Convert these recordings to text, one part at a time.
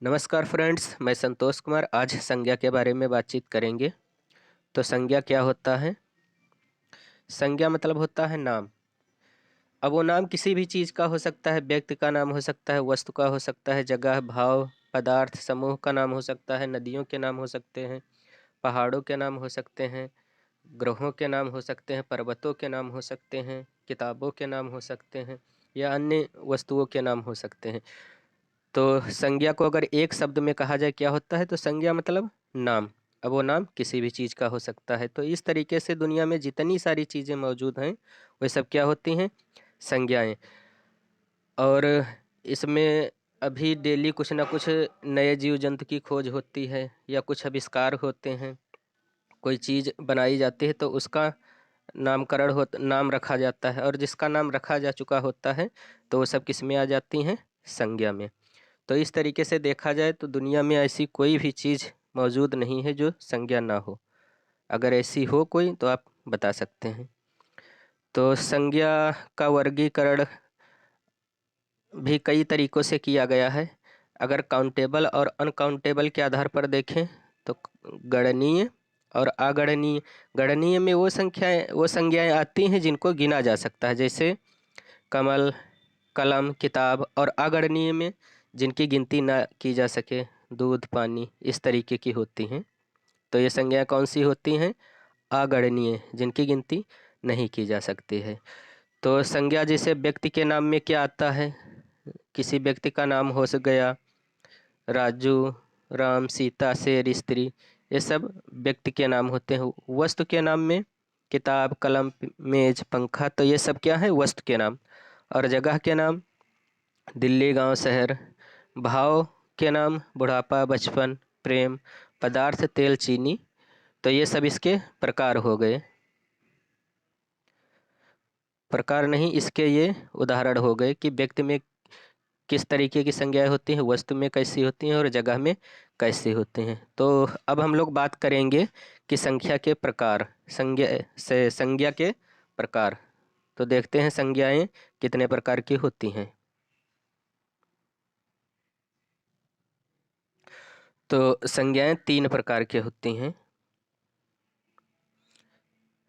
नमस्कार फ्रेंड्स, मैं संतोष कुमार। आज संज्ञा के बारे में बातचीत करेंगे। तो संज्ञा क्या होता है? संज्ञा मतलब होता है नाम। अब वो नाम किसी भी चीज़ का हो सकता है, व्यक्ति का नाम हो सकता है, वस्तु का हो सकता है, जगह, भाव, पदार्थ, समूह का नाम हो सकता है, नदियों के नाम हो सकते हैं, पहाड़ों के नाम हो सकते हैं, ग्रहों के नाम हो सकते हैं, पर्वतों के नाम हो सकते हैं, किताबों के नाम हो सकते हैं या अन्य वस्तुओं के नाम हो सकते हैं। तो संज्ञा को अगर एक शब्द में कहा जाए क्या होता है, तो संज्ञा मतलब नाम। अब वो नाम किसी भी चीज़ का हो सकता है। तो इस तरीके से दुनिया में जितनी सारी चीज़ें मौजूद हैं वे सब क्या होती हैं? संज्ञाएं। और इसमें अभी डेली कुछ ना कुछ नए जीव जंतु की खोज होती है या कुछ आविष्कार होते हैं, कोई चीज़ बनाई जाती है तो उसका नाम रखा जाता है, और जिसका नाम रखा जा चुका होता है तो वो सब किस में आ जाती हैं? संज्ञा में। तो इस तरीके से देखा जाए तो दुनिया में ऐसी कोई भी चीज़ मौजूद नहीं है जो संज्ञा ना हो। अगर ऐसी हो कोई तो आप बता सकते हैं। तो संज्ञा का वर्गीकरण भी कई तरीक़ों से किया गया है। अगर काउंटेबल और अनकाउंटेबल के आधार पर देखें तो गणनीय और अगणनीय। गणनीय में वो संज्ञाएँ आती हैं जिनको गिना जा सकता है, जैसे कमल, कलम, किताब। और अगणनीय में जिनकी गिनती ना की जा सके, दूध, पानी, इस तरीके की होती हैं। तो ये संज्ञाएँ कौन सी होती हैं? अगणनीय, जिनकी गिनती नहीं की जा सकती है। तो संज्ञा जैसे व्यक्ति के नाम में क्या आता है? किसी व्यक्ति का नाम हो गया राजू, राम, सीता, शेर, स्त्री, ये सब व्यक्ति के नाम होते हैं। वस्तु के नाम में किताब, कलम, मेज, पंखा, तो ये सब क्या है? वस्तु के नाम। और जगह के नाम दिल्ली, गांव, शहर। भाव के नाम बुढ़ापा, बचपन, प्रेम। पदार्थ तेल, चीनी। तो ये सब इसके प्रकार हो गए। प्रकार नहीं, इसके ये उदाहरण हो गए कि व्यक्ति में किस तरीके की संज्ञाएं होती हैं, वस्तु में कैसी होती हैं और जगह में कैसी होती हैं। तो अब हम लोग बात करेंगे कि संख्या के प्रकार, संज्ञा के प्रकार। तो देखते हैं संज्ञाएं कितने प्रकार की होती हैं। तो संज्ञाएं 3 प्रकार की होती हैं।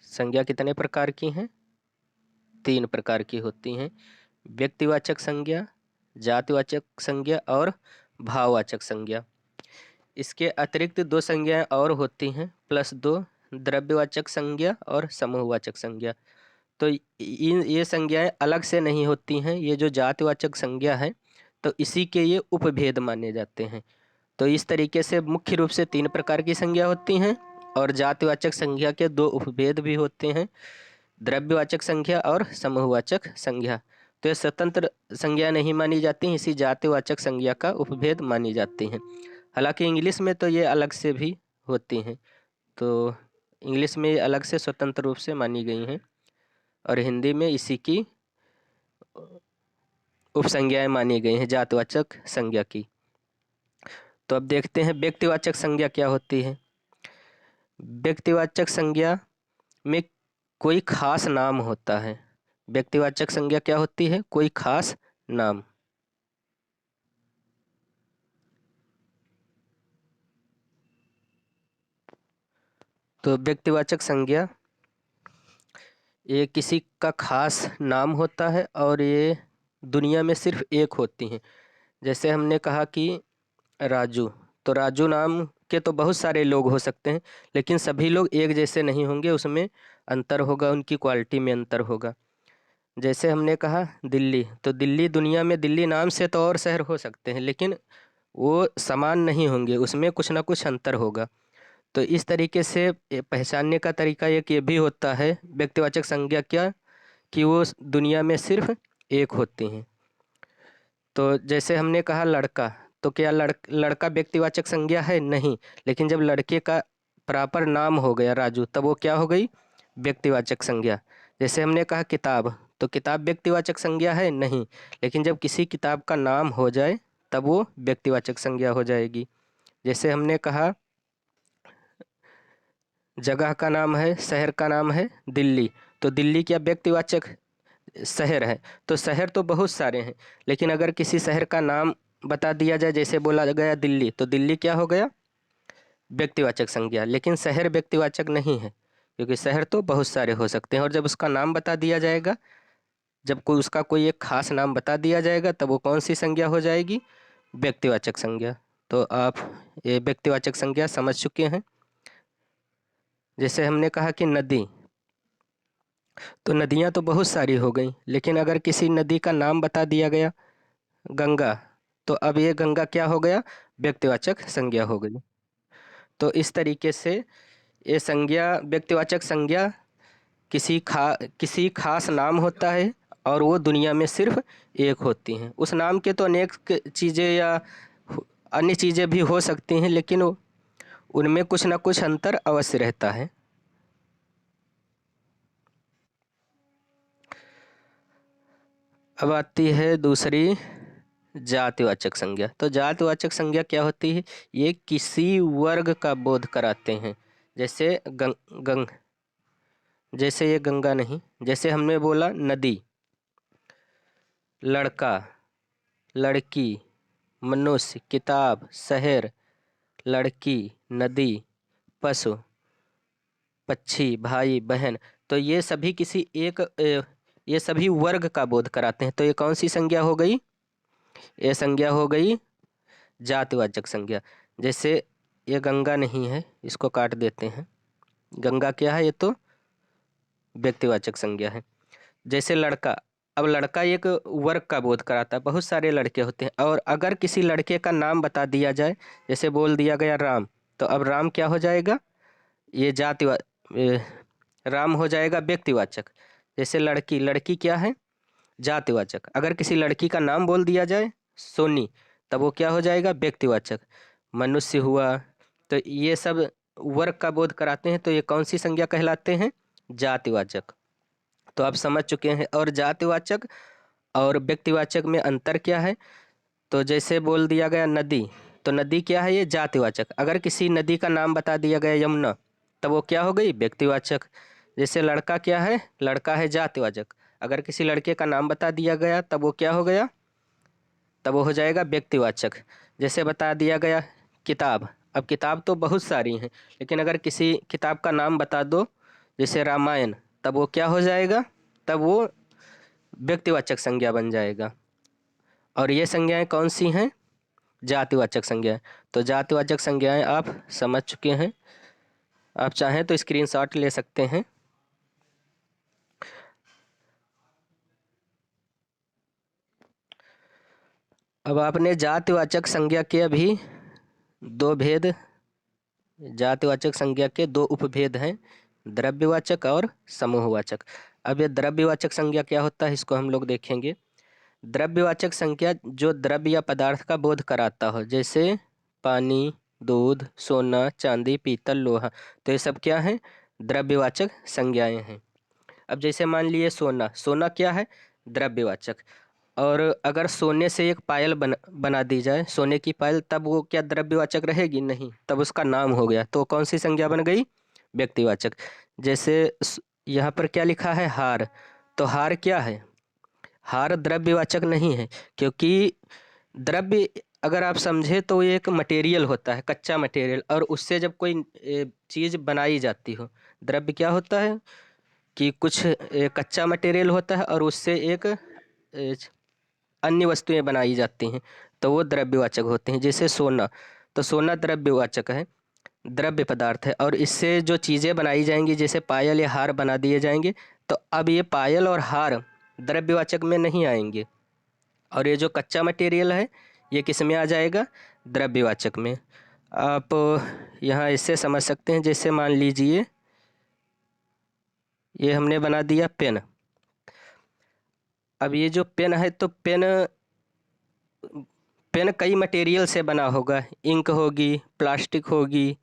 संज्ञा कितने प्रकार की हैं? 3 प्रकार की होती हैं। व्यक्तिवाचक संज्ञा, जातिवाचक संज्ञा और भाववाचक संज्ञा। इसके अतिरिक्त 2 संज्ञाएं और होती हैं, +2 द्रव्यवाचक संज्ञा और समूहवाचक संज्ञा। तो ये संज्ञाएं अलग से नहीं होती हैं। ये जो जातिवाचक संज्ञा है तो इसी के ये उपभेद माने जाते हैं। तो इस तरीके से मुख्य रूप से 3 प्रकार की संज्ञा होती हैं और जातिवाचक संज्ञा के 2 उपभेद भी होते हैं, द्रव्यवाचक संज्ञा और समूहवाचक संज्ञा। तो ये स्वतंत्र संज्ञा नहीं मानी जाती, इसी जातिवाचक संज्ञा का उपभेद मानी जाती हैं। हालांकि इंग्लिश में तो ये अलग से भी होती हैं। तो इंग्लिश में ये अलग से स्वतंत्र रूप से मानी गई हैं और हिंदी में इसी की उपसंज्ञाएं मानी गई हैं, जातिवाचक संज्ञा की। तो अब देखते हैं व्यक्तिवाचक संज्ञा क्या होती है। व्यक्तिवाचक संज्ञा में कोई खास नाम होता है। व्यक्तिवाचक संज्ञा क्या होती है? कोई खास नाम। तो व्यक्तिवाचक संज्ञा ये किसी का खास नाम होता है और ये दुनिया में सिर्फ एक होती हैं। जैसे हमने कहा कि राजू, तो राजू नाम के तो बहुत सारे लोग हो सकते हैं, लेकिन सभी लोग एक जैसे नहीं होंगे, उसमें अंतर होगा, उनकी क्वालिटी में अंतर होगा। जैसे हमने कहा दिल्ली, तो दिल्ली, दुनिया में दिल्ली नाम से तो और शहर हो सकते हैं, लेकिन वो समान नहीं होंगे, उसमें कुछ ना कुछ अंतर होगा। तो इस तरीके से पहचानने का तरीका एक ये भी होता है व्यक्तिवाचक संज्ञा क्या, कि वो दुनिया में सिर्फ एक होती हैं। तो जैसे हमने कहा लड़का, तो क्या लड़का व्यक्तिवाचक संज्ञा है? नहीं। लेकिन जब लड़के का प्रॉपर नाम हो गया राजू, तब वो क्या हो गई? व्यक्तिवाचक संज्ञा। जैसे हमने कहा किताब, तो किताब व्यक्तिवाचक संज्ञा है? नहीं। लेकिन जब किसी किताब का नाम हो जाए तब वो व्यक्तिवाचक संज्ञा हो जाएगी। जैसे हमने कहा जगह का नाम है, शहर का नाम है दिल्ली, तो दिल्ली क्या व्यक्तिवाचक शहर है? तो शहर तो बहुत सारे हैं, लेकिन अगर किसी शहर का नाम बता दिया जाए, जैसे बोला गया दिल्ली, तो दिल्ली क्या हो गया? व्यक्तिवाचक संज्ञा। लेकिन शहर व्यक्तिवाचक नहीं है, क्योंकि शहर तो बहुत सारे हो सकते हैं। और जब उसका नाम बता दिया जाएगा, जब कोई उसका कोई एक खास नाम बता दिया जाएगा, तब वो कौन सी संज्ञा हो जाएगी? व्यक्तिवाचक संज्ञा। तो आप ये व्यक्तिवाचक संज्ञा समझ चुके हैं। जैसे हमने कहा कि नदी, तो नदियाँ तो बहुत सारी हो गई, लेकिन अगर किसी नदी का नाम बता दिया गया गंगा, तो अब ये गंगा क्या हो गया? व्यक्तिवाचक संज्ञा हो गई। तो इस तरीके से ये संज्ञा, व्यक्तिवाचक संज्ञा किसी खास नाम होता है, और वो दुनिया में सिर्फ एक होती हैं। उस नाम के तो अनेक चीज़ें या अन्य चीज़ें भी हो सकती हैं, लेकिन उनमें कुछ ना कुछ अंतर अवश्य रहता है। अब आती है दूसरी, जातिवाचक संज्ञा। तो जातिवाचक संज्ञा क्या होती है? ये किसी वर्ग का बोध कराते हैं। जैसे जैसे ये गंगा नहीं, जैसे हमने बोला नदी, लड़का, लड़की, मनुष्य, किताब, शहर, लड़की, नदी, पशु, पक्षी, भाई, बहन। तो ये सभी किसी एक ये सभी वर्ग का बोध कराते हैं। तो ये कौन सी संज्ञा हो गई? ये संज्ञा हो गई जातिवाचक संज्ञा। जैसे ये गंगा नहीं है, इसको काट देते हैं। गंगा क्या है? ये तो व्यक्तिवाचक संज्ञा है। जैसे लड़का, अब लड़का एक वर्ग का बोध कराता है, बहुत सारे लड़के होते हैं। और अगर किसी लड़के का नाम बता दिया जाए, जैसे बोल दिया गया राम, तो अब राम क्या हो जाएगा? ये राम हो जाएगा व्यक्तिवाचक। जैसे लड़की, लड़की क्या है? जातिवाचक। अगर किसी लड़की का नाम बोल दिया जाए सोनी, तब वो क्या हो जाएगा? व्यक्तिवाचक। मनुष्य हुआ। तो ये सब वर्ग का बोध कराते हैं, तो ये कौन सी संज्ञा कहलाते हैं? जातिवाचक। तो आप समझ चुके हैं। और जातिवाचक और व्यक्तिवाचक में अंतर क्या है? तो जैसे बोल दिया गया नदी, तो नदी क्या है? ये जातिवाचक। अगर किसी नदी का नाम बता दिया गया यमुना, तब वो क्या हो गई? व्यक्तिवाचक। जैसे लड़का क्या है? लड़का है जातिवाचक। अगर किसी लड़के का नाम बता दिया गया, तब वो क्या हो गया? तब वो हो जाएगा व्यक्तिवाचक। जैसे बता दिया गया किताब, अब किताब तो बहुत सारी हैं, लेकिन अगर किसी किताब का नाम बता दो, जैसे रामायण, तब वो क्या हो जाएगा? तब वो व्यक्तिवाचक संज्ञा बन जाएगा। और ये संज्ञाएं कौन सी हैं? जातिवाचक संज्ञाएं। तो जातिवाचक संज्ञाएं आप समझ चुके हैं। आप चाहें तो स्क्रीनशॉट ले सकते हैं। अब आपने जातिवाचक संज्ञा के अभी दो भेद, जातिवाचक संज्ञा के दो उपभेद हैं, द्रव्यवाचक और समूहवाचक। अब ये द्रव्यवाचक संज्ञा क्या होता है, इसको हम लोग देखेंगे। द्रव्यवाचक संज्ञा जो द्रव्य या पदार्थ का बोध कराता हो, जैसे पानी, दूध, सोना, चांदी, पीतल, लोहा। तो ये सब क्या है? द्रव्यवाचक संज्ञाएं हैं। अब जैसे मान लिए सोना, सोना क्या है? द्रव्यवाचक। और अगर सोने से एक पायल बना दी जाए, सोने की पायल, तब वो क्या द्रव्यवाचक रहेगी? नहीं, तब उसका नाम हो गया। तो कौन सी संज्ञा बन गई? व्यक्तिवाचक। जैसे यहाँ पर क्या लिखा है? हार। तो हार क्या है? हार द्रव्यवाचक नहीं है, क्योंकि द्रव्य अगर आप समझे तो ये एक मटेरियल होता है, कच्चा मटेरियल। और उससे जब कोई चीज़ बनाई जाती हो, द्रव्य क्या होता है कि कुछ कच्चा मटेरियल होता है, और उससे एक अन्य वस्तुएं बनाई जाती हैं, तो वो द्रव्यवाचक होते हैं। जैसे सोना, तो सोना द्रव्यवाचक है, द्रव्य पदार्थ है। और इससे जो चीज़ें बनाई जाएंगी, जैसे पायल या हार बना दिए जाएंगे, तो अब ये पायल और हार द्रव्यवाचक में नहीं आएंगे। और ये जो कच्चा मटेरियल है, ये किस में आ जाएगा? द्रव्यवाचक में। आप यहाँ इससे समझ सकते हैं। जैसे मान लीजिए ये हमने बना दिया पेन। अब ये जो पेन है, तो पेन पेन कई मटेरियल से बना होगा। इंक होगी, प्लास्टिक होगी,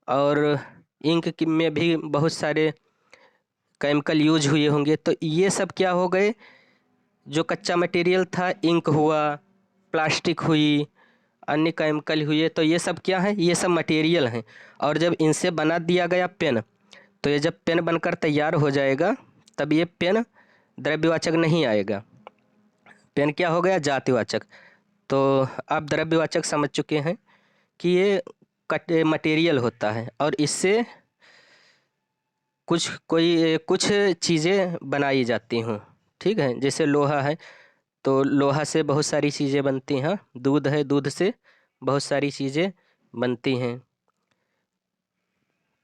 और इंक में भी बहुत सारे केमिकल यूज हुए होंगे। तो ये सब क्या हो गए? जो कच्चा मटेरियल था, इंक हुआ, प्लास्टिक हुई, अन्य केमिकल हुए, तो ये सब क्या है? ये सब मटेरियल हैं। और जब इनसे बना दिया गया पेन, तो ये जब पेन बनकर तैयार हो जाएगा, तब ये पेन द्रव्यवाचक नहीं आएगा। पेन क्या हो गया? जातिवाचक। तो आप द्रव्यवाचक समझ चुके हैं कि ये मटेरियल होता है और इससे कुछ चीज़ें बनाई जाती हों। ठीक है, जैसे लोहा है तो लोहा से बहुत सारी चीज़ें बनती हैं। दूध है, दूध से बहुत सारी चीज़ें बनती हैं।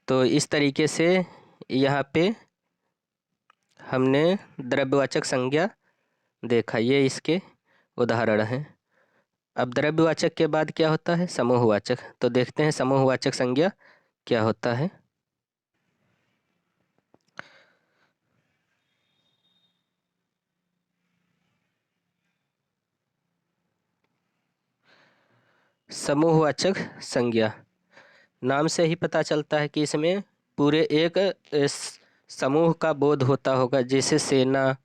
तो इस तरीके से यहाँ पे हमने द्रव्यवाचक संज्ञा देखा, ये इसके उदाहरण हैं। अब द्रव्यवाचक के बाद क्या होता है? समूहवाचक। तो देखते हैं समूहवाचक संज्ञा क्या होता है। समूहवाचक संज्ञा नाम से ही पता चलता है कि इसमें पूरे एक समूह का बोध होता होगा। जैसे सेना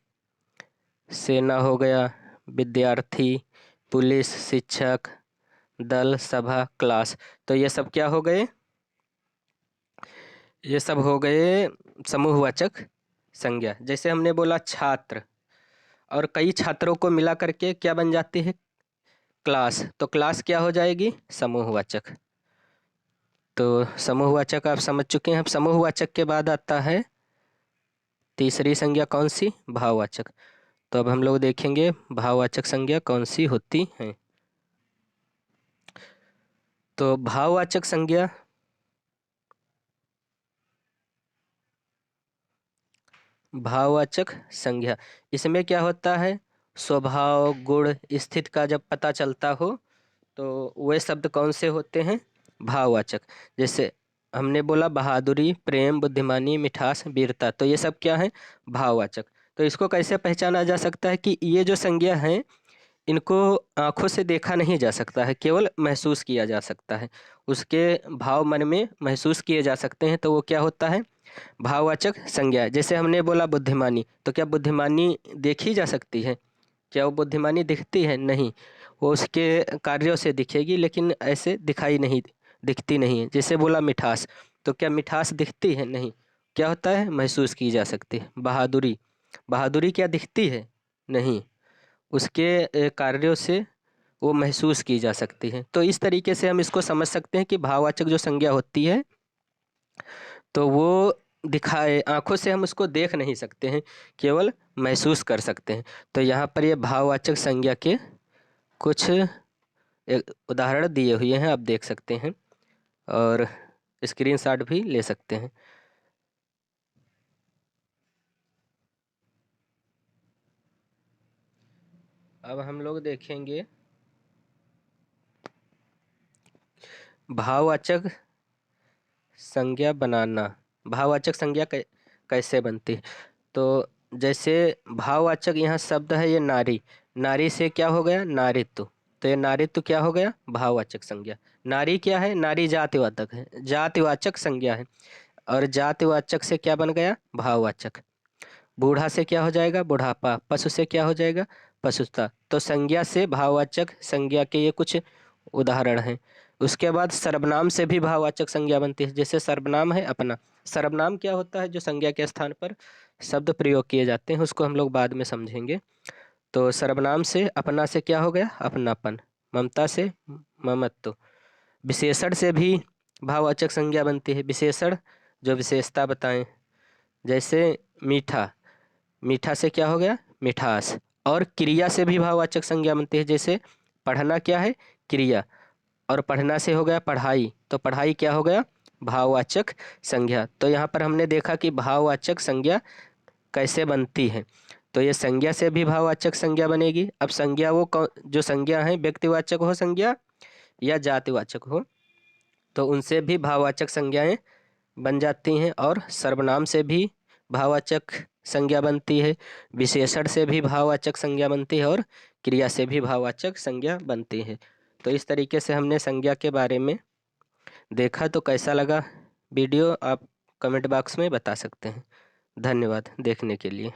हो गया, विद्यार्थी, पुलिस, शिक्षक, दल, सभा, क्लास। तो ये सब क्या हो गए? ये सब हो गए समूहवाचक संज्ञा। जैसे हमने बोला छात्र, और कई छात्रों को मिला करके क्या बन जाती है? क्लास। तो क्लास क्या हो जाएगी? समूहवाचक। तो समूहवाचक आप समझ चुके हैं। अब समूहवाचक के बाद आता है तीसरी संज्ञा, कौन सी? भाववाचक। तो अब हम लोग देखेंगे भाववाचक संज्ञा कौन सी होती हैं। तो भाववाचक संज्ञा इसमें क्या होता है? स्वभाव, गुण, स्थिति का जब पता चलता हो तो वे शब्द कौन से होते हैं? भाववाचक। जैसे हमने बोला बहादुरी, प्रेम, बुद्धिमानी, मिठास, वीरता। तो ये सब क्या है? भाववाचक। तो इसको कैसे पहचाना जा सकता है कि ये जो संज्ञा है इनको आंखों से देखा नहीं जा सकता है, केवल महसूस किया जा सकता है। उसके भाव मन में महसूस किए जा सकते हैं, तो वो क्या होता है? भाववाचक संज्ञा। जैसे हमने बोला बुद्धिमानी, तो क्या बुद्धिमानी देखी जा सकती है? क्या वो बुद्धिमानी दिखती है? नहीं, वो उसके कार्यों से दिखेगी, लेकिन ऐसे दिखती नहीं है। जैसे बोला मिठास, तो क्या मिठास दिखती है? नहीं। क्या होता है? महसूस की जा सकती है। बहादुरी क्या दिखती है? नहीं, उसके कार्यों से वो महसूस की जा सकती है। तो इस तरीके से हम इसको समझ सकते हैं कि भाववाचक जो संज्ञा होती है तो वो दिखाए, आंखों से हम उसको देख नहीं सकते हैं, केवल महसूस कर सकते हैं। तो यहाँ पर ये भाववाचक संज्ञा के कुछ उदाहरण दिए हुए हैं, आप देख सकते हैं और स्क्रीनशॉट भी ले सकते हैं। अब हम लोग देखेंगे भाववाचक संज्ञा बनाना। भाववाचक संज्ञा कैसे बनती है? तो जैसे भाववाचक यहाँ शब्द है ये नारी, नारी से क्या हो गया? नारित्व। तो ये नारित्व क्या हो गया? भाववाचक संज्ञा। नारी क्या है? नारी जातिवाचक है, जातिवाचक संज्ञा है। और जातिवाचक से क्या बन गया? भाववाचक। बूढ़ा से क्या हो जाएगा? बुढ़ापा। पशु से क्या हो जाएगा? पशुता। तो संज्ञा से भाववाचक संज्ञा के ये कुछ उदाहरण हैं। उसके बाद सर्वनाम से भी भाववाचक संज्ञा बनती है। जैसे सर्वनाम है अपना। सर्वनाम क्या होता है? जो संज्ञा के स्थान पर शब्द प्रयोग किए जाते हैं, उसको हम लोग बाद में समझेंगे। तो सर्वनाम से अपना से क्या हो गया? अपनापन। ममता से ममत्व। विशेषण से भी भाववाचक संज्ञा बनती है। विशेषण जो विशेषता बताएं, जैसे मीठा, मीठा से क्या हो गया? मिठास। और क्रिया से भी भाववाचक संज्ञा बनती है। जैसे पढ़ना क्या है? क्रिया। और पढ़ना से हो गया पढ़ाई, तो पढ़ाई क्या हो गया? भाववाचक संज्ञा। तो यहाँ पर हमने देखा कि भाववाचक संज्ञा कैसे बनती है। तो ये संज्ञा से भी भाववाचक संज्ञा बनेगी। अब संज्ञा वो जो संज्ञा है, व्यक्तिवाचक हो संज्ञा या जातिवाचक हो, तो उनसे भी भाववाचक संज्ञाएं बन जाती हैं। और सर्वनाम से भी भाववाचक संज्ञा बनती है, विशेषण से भी भाववाचक संज्ञा बनती है, और क्रिया से भी भाववाचक संज्ञा बनती है। तो इस तरीके से हमने संज्ञा के बारे में देखा। तो कैसा लगा वीडियो आप कमेंट बॉक्स में बता सकते हैं। धन्यवाद देखने के लिए।